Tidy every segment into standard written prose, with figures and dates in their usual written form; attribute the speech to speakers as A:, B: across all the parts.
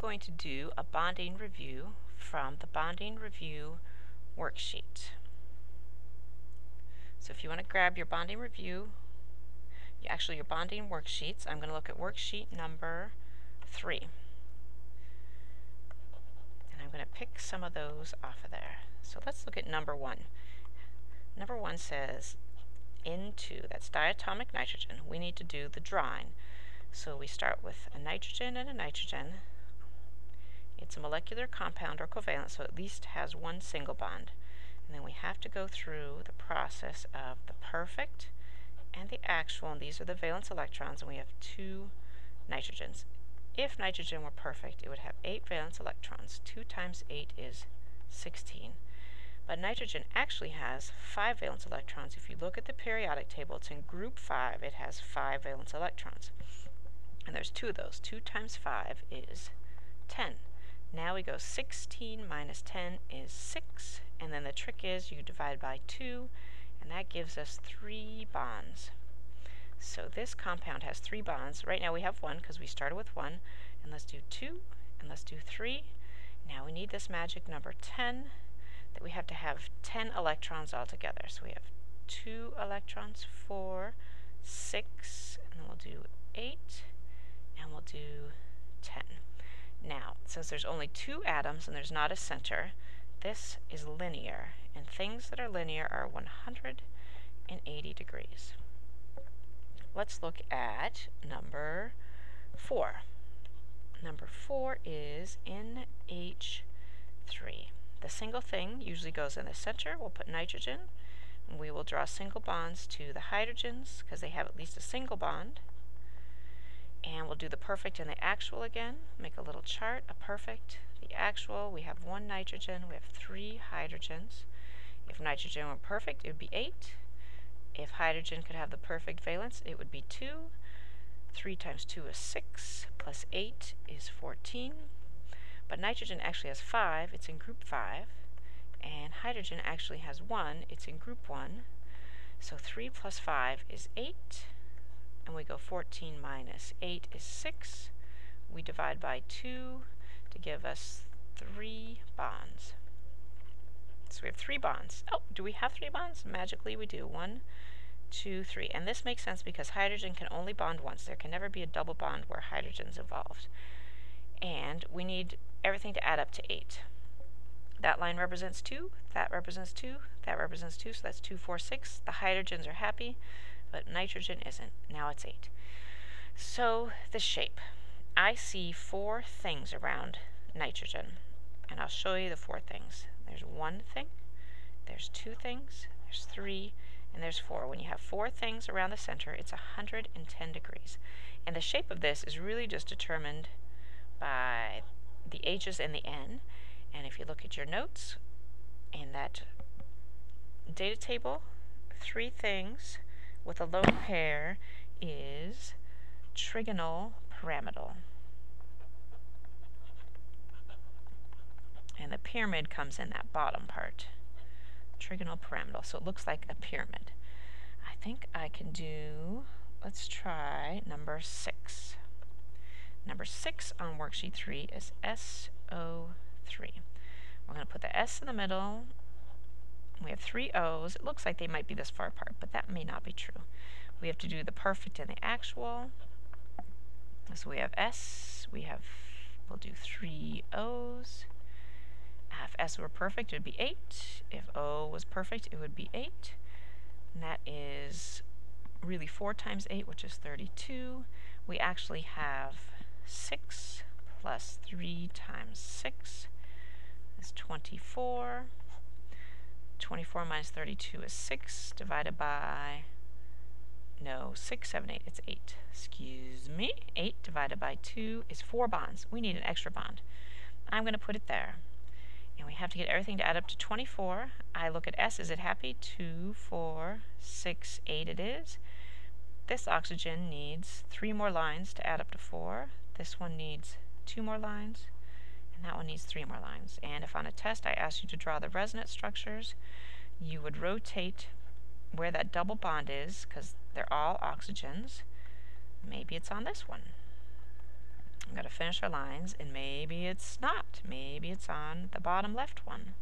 A: going to do a bonding review from the bonding review worksheet. So if you want to grab your bonding review, actually your bonding worksheets, I'm going to look at worksheet number 3. And I'm going to pick some of those off of there. So let's look at number 1. Number 1 says N2, that's diatomic nitrogen. We need to do the drawing. So we start with a nitrogen and a nitrogen. It's a molecular compound or covalent, so at least has one single bond. And then we have to go through the process of the perfect and the actual, and these are the valence electrons, and we have 2 nitrogens. If nitrogen were perfect, it would have 8 valence electrons. 2 times 8 is 16. But nitrogen actually has 5 valence electrons. If you look at the periodic table, it's in group 5. It has 5 valence electrons. And there's 2 of those. 2 times 5 is 10. Now we go 16 minus 10 is 6. And then the trick is you divide by 2, and that gives us 3 bonds. So this compound has 3 bonds. Right now we have 1 because we started with 1. And let's do 2, and let's do 3. Now we need this magic number 10, that we have to have 10 electrons altogether. So we have 2 electrons, 4, 6, and then we'll do 8, and we'll do 10. Now, since there's only 2 atoms and there's not a center, this is linear, and things that are linear are 180 degrees. Let's look at number 4. Number 4 is NH3. The single thing usually goes in the center. We'll put nitrogen, and we will draw single bonds to the hydrogens because they have at least a single bond. And we'll do the perfect and the actual again. Make a little chart, a perfect, the actual. We have 1 nitrogen, we have 3 hydrogens. If nitrogen were perfect, it would be 8. If hydrogen could have the perfect valence, it would be 2. 3 times 2 is 6, plus 8 is 14. But nitrogen actually has 5, it's in group 5. And hydrogen actually has 1, it's in group 1. So 3 plus 5 is 8. And we go 14 minus 8 is 6. We divide by 2 to give us 3 bonds. So we have 3 bonds. Oh, do we have 3 bonds? Magically we do. 1, 2, 3. And this makes sense because hydrogen can only bond once. There can never be a double bond where hydrogen's involved. And we need everything to add up to 8. That line represents 2, that represents 2, that represents 2, so that's 2, 4, 6. The hydrogens are happy, but nitrogen isn't. Now it's 8. So the shape. I see 4 things around nitrogen, and I'll show you the 4 things. There's 1 thing, there's 2 things, there's 3, and there's 4. When you have 4 things around the center, it's 110 degrees. And the shape of this is really just determined by the H's and the N. And if you look at your notes, in that data table, 3 things with a lone pair is trigonal pyramidal. And the pyramid comes in that bottom part. Trigonal pyramidal. So it looks like a pyramid. I think I can do, let's try number 6. Number 6 on worksheet 3 is SO3. We're going to put the S in the middle. We have 3 O's. It looks like they might be this far apart, but that may not be true. We have to do the perfect and the actual. So we have S, we'll do 3 O's. If S were perfect, it would be 8. If O was perfect, it would be 8. And that is really 4 times 8, which is 32. We actually have 6 plus 3 times 6 is 24. 24 minus 32 is 6, divided by, no, 6, 7, 8, it's 8. Excuse me. 8 divided by 2 is 4 bonds. We need an extra bond. I'm going to put it there. And we have to get everything to add up to 24. I look at S, is it happy? 2, 4, 6, 8 it is. This oxygen needs 3 more lines to add up to 4. This one needs 2 more lines. And that one needs 3 more lines. And if on a test I asked you to draw the resonance structures, you would rotate where that double bond is, because they're all oxygens. Maybe it's on this one. I'm going to finish our lines, and maybe it's not. Maybe it's on the bottom left one.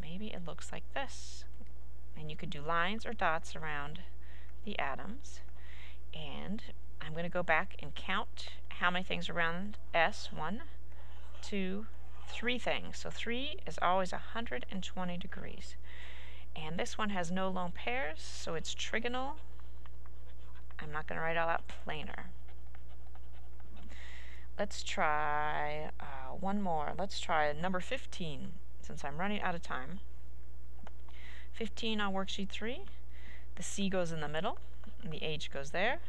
A: Maybe it looks like this. And you could do lines or dots around the atoms. And I'm going to go back and count how many things around S. 1, 2, 3 things. So 3 is always 120 degrees. And this one has no lone pairs, so it's trigonal. I'm not going to write all out planar. Let's try one more. Let's try number 15, since I'm running out of time. 15 on worksheet 3. The C goes in the middle, and the H goes there.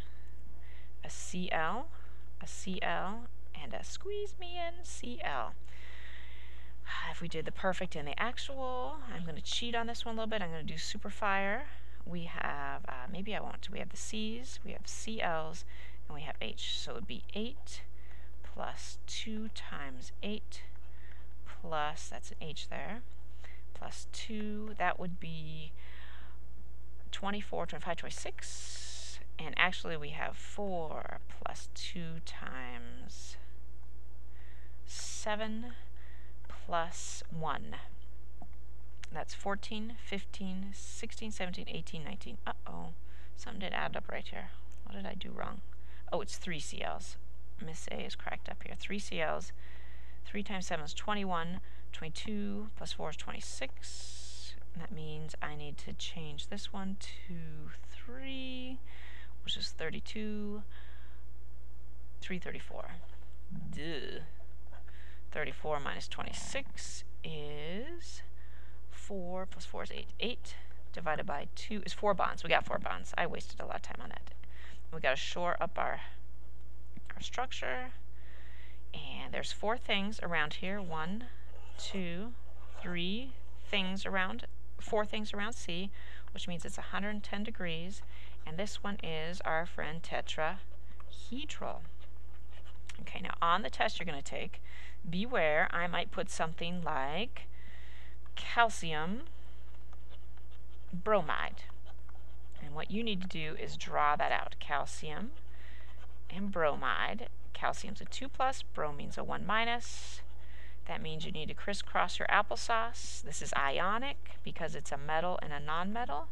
A: A CL, and a squeeze me in CL. If we did the perfect and the actual, I'm going to cheat on this one a little bit. I'm going to do superfire. We have, maybe I won't. We have the C's, we have CL's, and we have H. So it would be 8 plus 2 times 8 plus, that's an H there, plus 2. That would be 24, 25, 26. And actually we have 4 plus 2 times 7 plus 1. That's 14, 15, 16, 17, 18, 19. Uh-oh, something didn't add up right here. What did I do wrong? Oh, it's 3 CLs. Miss A is cracked up here. 3 CLs. 3 times 7 is 21. 22 plus 4 is 26. And that means I need to change this one to 3, which is 32. 334. Duh. 34 minus 26 is 4 plus 4 is 8. 8 divided by 2 is 4 bonds. We got 4 bonds. I wasted a lot of time on that. We got to shore up our structure. And there's 4 things around here. 1, 2, 3 things around, 4 things around C, which means it's 110 degrees. And this one is our friend tetrahedral. Okay, now on the test you're going to take, beware, I might put something like calcium bromide. And what you need to do is draw that out. Calcium and bromide. Calcium's a 2 plus, bromine's a 1 minus. That means you need to crisscross your applesauce. This is ionic because it's a metal and a non-metal.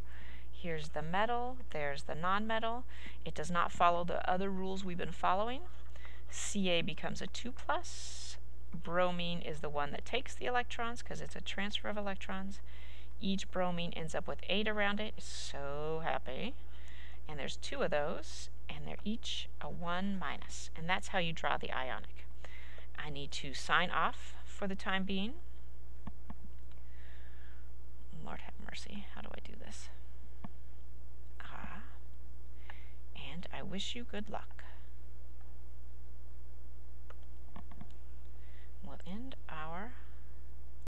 A: Here's the metal, there's the non-metal. It does not follow the other rules we've been following. Ca becomes a 2 plus. Bromine is the one that takes the electrons because it's a transfer of electrons. Each bromine ends up with 8 around it. So happy. And there's 2 of those, and they're each a 1 minus. And that's how you draw the ionic. I need to sign off for the time being. Lord have mercy. How do I do this? And I wish you good luck.